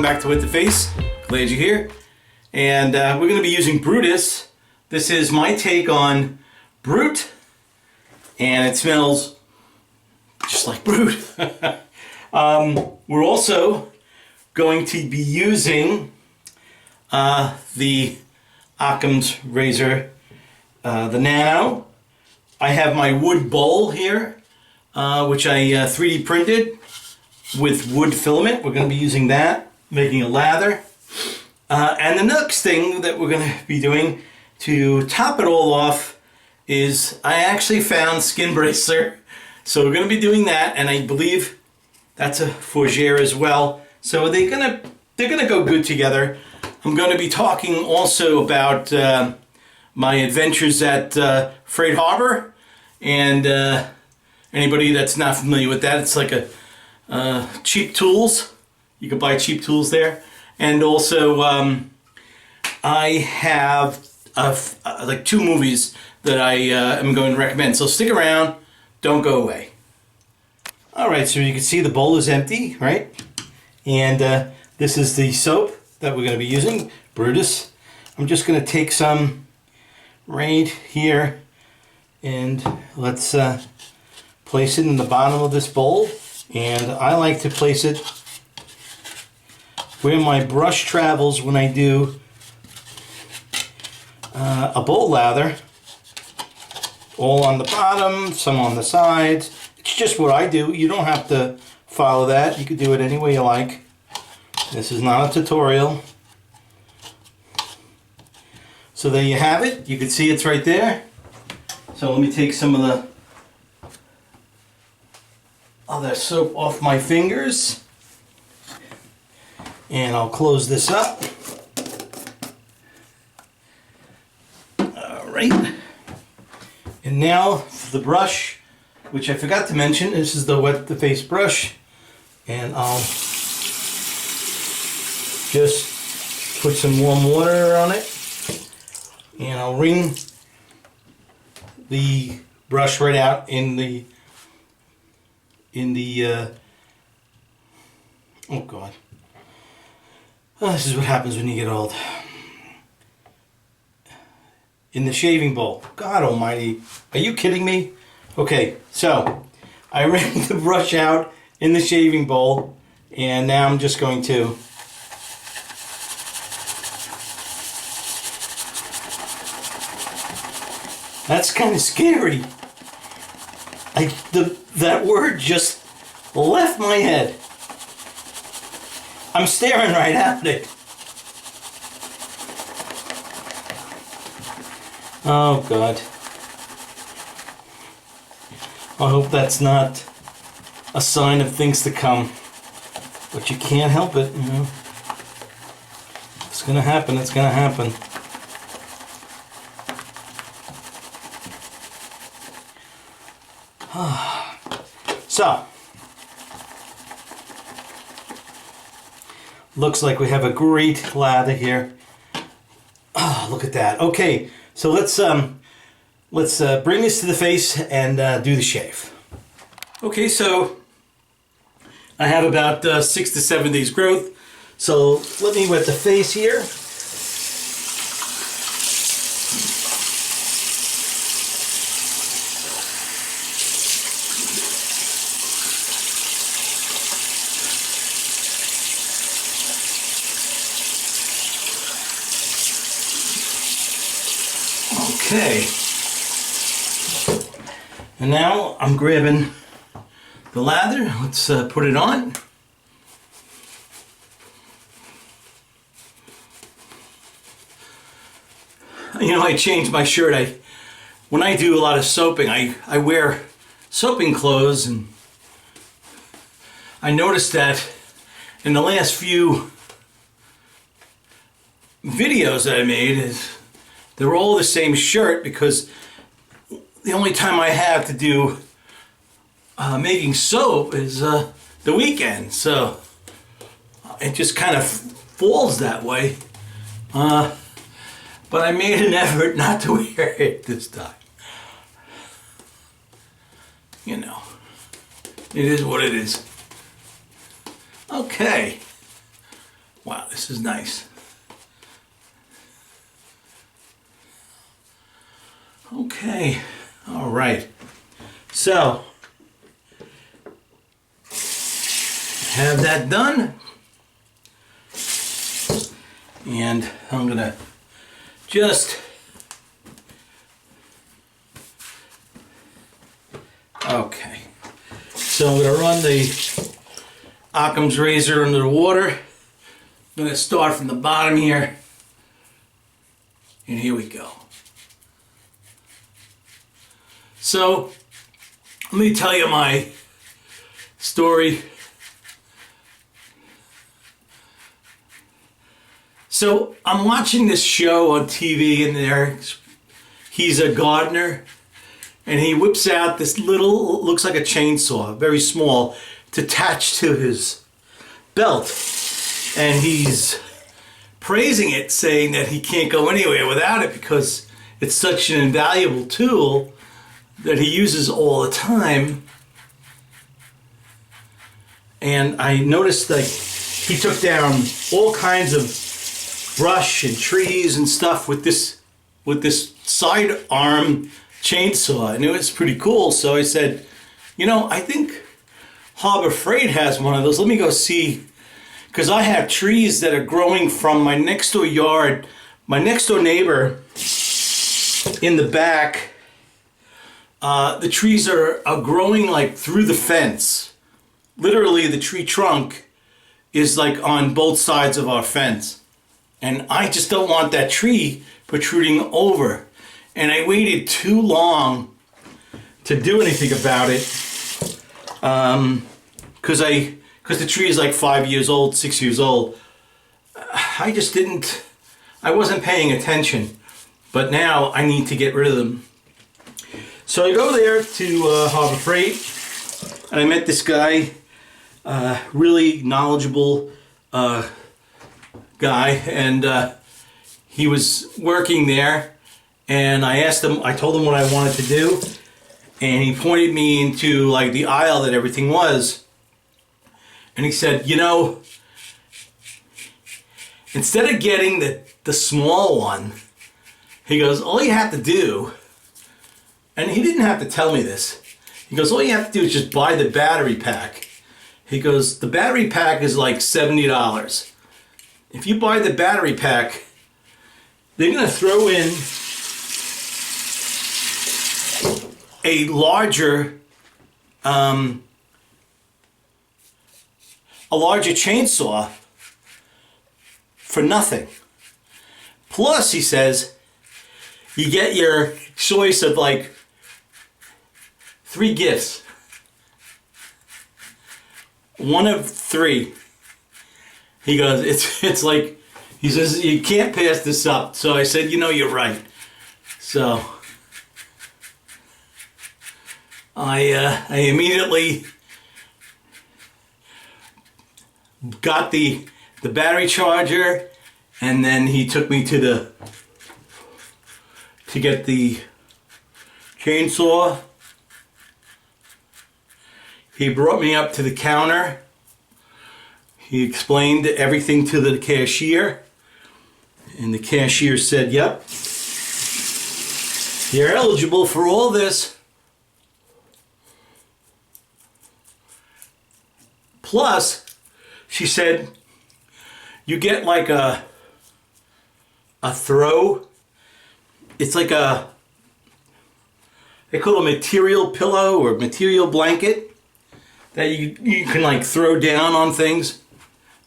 back to With the Face. Glad you're here. And we're going to be using Brutis. This is my take on Brut, and it smells just like Brut. We're also going to be using the Occam's razor, the Nano. I have my wood bowl here, which I 3D printed with wood filament. We're going to be using that, making a lather. And the next thing that we're going to be doing to top it all off is I actually found skin bracer. So we're going to be doing that, and I believe that's a fougere as well. So they're gonna go good together. I'm going to be talking also about my adventures at Freight Harbor, and anybody that's not familiar with that, it's like a cheap tools. You can buy cheap tools there. And also I have like 2 movies that I am going to recommend. So stick around, don't go away. Alright, so you can see the bowl is empty, right? And this is the soap that we're going to be using, Brutis. I'm just going to take some right here and let's place it in the bottom of this bowl. And I like to place it where my brush travels when I do a bowl lather. All on the bottom, some on the sides. It's just what I do. You don't have to follow that. You can do it any way you like. This is not a tutorial. So there you have it. You can see it's right there. So let me take some of the other soap off my fingers. And I'll close this up. Alright. And now for the brush, which I forgot to mention, this is the Wet the Face brush. And I'll just put some warm water on it. And I'll wring the brush right out in the oh God. Oh, this is what happens when you get old. In the shaving bowl. God almighty. Are you kidding me? Okay, so I wring the brush out in the shaving bowl, and now I'm just going to that's kind of scary. That word just left my head. I'm staring right at it. Oh God. I hope that's not a sign of things to come. But you can't help it, you know. It's gonna happen, it's gonna happen. So, looks like we have a great lather here. Oh, look at that. Okay, so let's bring this to the face and do the shave. Okay, so I have about 6 to 7 days growth. So let me wet the face here. Okay, and now I'm grabbing the lather. Let's put it on. You know, I changed my shirt. When I do a lot of soaping, I wear soaping clothes, and I noticed that in the last few videos that I made they're all the same shirt, because the only time I have to do making soap is the weekend, so it just kind of falls that way. But I made an effort not to wear it this time. You know, it is what it is. Okay. Wow, this is nice. Okay, all right. So, have that done. And I'm gonna just, okay. So I'm gonna run the Occam's razor under the water. I'm gonna start from the bottom here. And here we go. So, let me tell you my story. So, I'm watching this show on TV and he's a gardener and he whips out this little, looks like a chainsaw, very small, to attach to his belt. And he's praising it, saying that he can't go anywhere without it because it's such an invaluable tool that he uses all the time. And I noticed like he took down all kinds of brush and trees and stuff with this sidearm chainsaw, and it was pretty cool. So I said, you know, I think Harbor Freight has one of those. Let me go see, because I have trees that are growing from my next door yard. My next door neighbor in the back, the trees are growing like through the fence. Literally, the tree trunk is like on both sides of our fence. And I just don't want that tree protruding over. And I waited too long to do anything about it. Because the tree is like 5 years old, 6 years old. I wasn't paying attention. But now I need to get rid of them. So I go there to Harbor Freight, and I met this guy, really knowledgeable guy, and he was working there, and I told him what I wanted to do, and he pointed me into like the aisle that everything was, and he said, you know, instead of getting the small one, he goes, all you have to do, and he didn't have to tell me this, he goes, all you have to do is just buy the battery pack. He goes, the battery pack is like $70. If you buy the battery pack, they're going to throw in a larger chainsaw for nothing. Plus, he says, you get your choice of like 3 gifts. One of 3. He goes, it's like, he says, you can't pass this up. So I said, you know, you're right. So I immediately got the battery charger, and then he took me to get the chainsaw. He brought me up to the counter. He explained everything to the cashier, and the cashier said, yep, you're eligible for all this. Plus, she said, you get like a throw. It's like they call it a material pillow or material blanket that you can like throw down on things.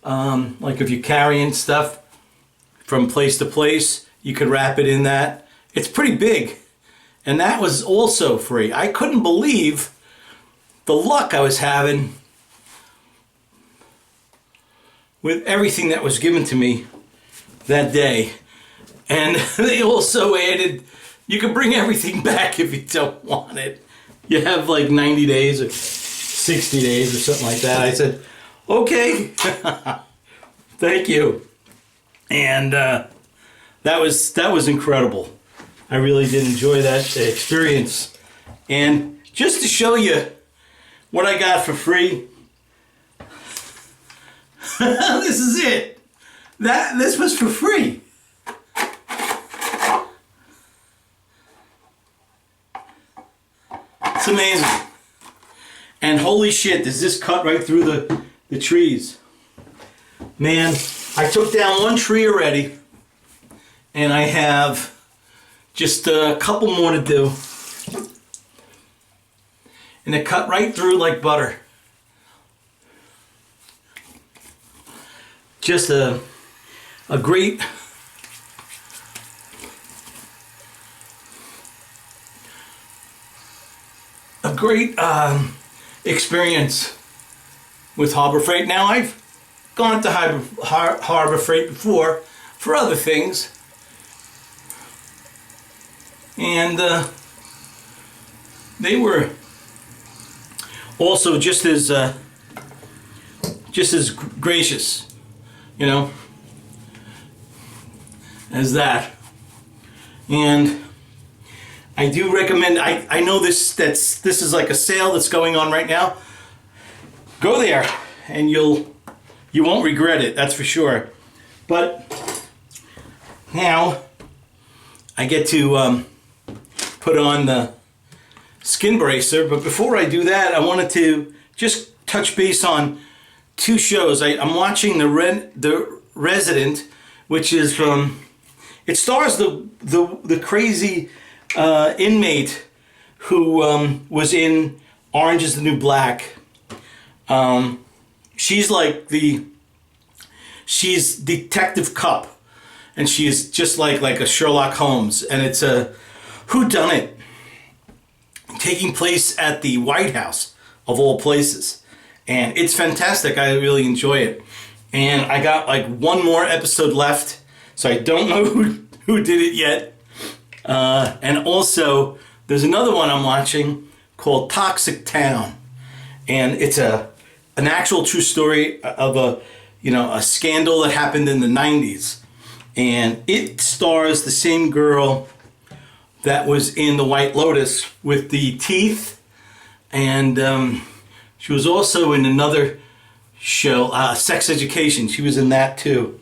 Like if you're carrying stuff from place to place, you could wrap it in that. It's pretty big. And that was also free. I couldn't believe the luck I was having with everything that was given to me that day. And they also added, you can bring everything back if you don't want it. You have like 90 days or 60 days or something like that. I said, okay, thank you. And that was incredible. I really did enjoy that experience. And just to show you what I got for free, this is it. This was for free. It's amazing. And holy shit, does this cut right through the trees. Man, I took down one tree already, and I have just a couple more to do. And it cut right through like butter. Just a great experience with Harbor Freight. Now, I've gone to Harbor Freight before for other things, and they were also just as gracious, you know, as that. And I do recommend, I know this is like a sale that's going on right now. Go there and you won't regret it, that's for sure. But now I get to put on the skin bracer, but before I do that, I wanted to just touch base on two shows. I'm watching the Resident, which is from, it stars the crazy inmate who was in Orange is the New Black. She's like she's Detective Cup, and she is just like a Sherlock Holmes, and it's a whodunit taking place at the White House of all places, and it's fantastic. I really enjoy it, and I got like one more episode left, so I don't know who did it yet. And also there's another one I'm watching called Toxic Town, and it's an actual true story of a scandal that happened in the 90s, and it stars the same girl that was in The White Lotus with the teeth, and she was also in another show, Sex Education. She was in that too.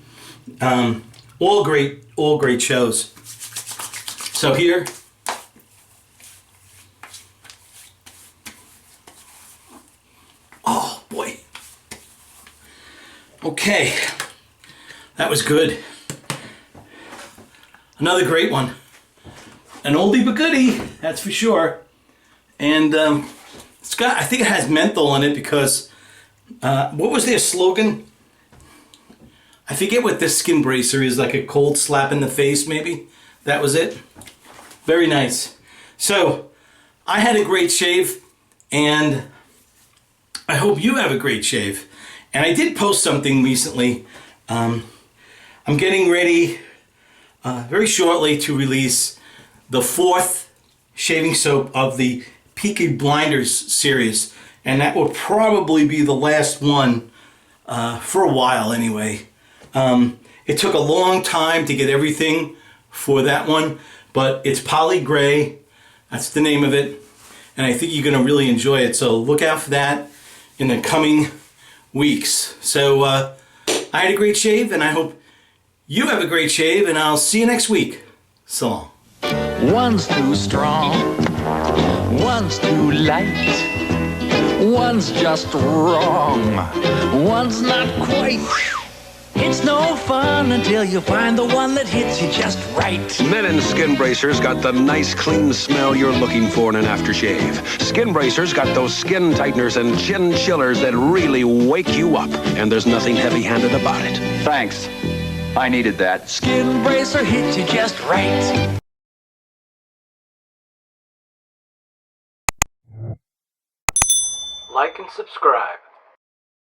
All great shows. So here, oh boy. Okay, that was good. Another great one. An oldie but goodie, that's for sure. And it's got, I think it has menthol in it because, what was their slogan? I forget what this skin bracer is, like a cold slap in the face maybe. That was it. Very nice. So, I had a great shave, and I hope you have a great shave. And I did post something recently. I'm getting ready very shortly to release the 4th shaving soap of the Peaky Blinders series, and that will probably be the last one for a while anyway. It took a long time to get everything for that one, but it's Poly Gray, that's the name of it, and I think you're going to really enjoy it, so look out for that in the coming weeks. So I had a great shave, and I hope you have a great shave, and I'll see you next week. So long. One's too strong, one's too light, one's just wrong, one's not quite. It's no fun until you find the one that hits you just right. Menin Skin Bracers got the nice, clean smell you're looking for in an aftershave. Skin Bracers got those skin tighteners and chin chillers that really wake you up, and there's nothing heavy-handed about it. Thanks. I needed that. Skin Bracer hits you just right. Like and subscribe.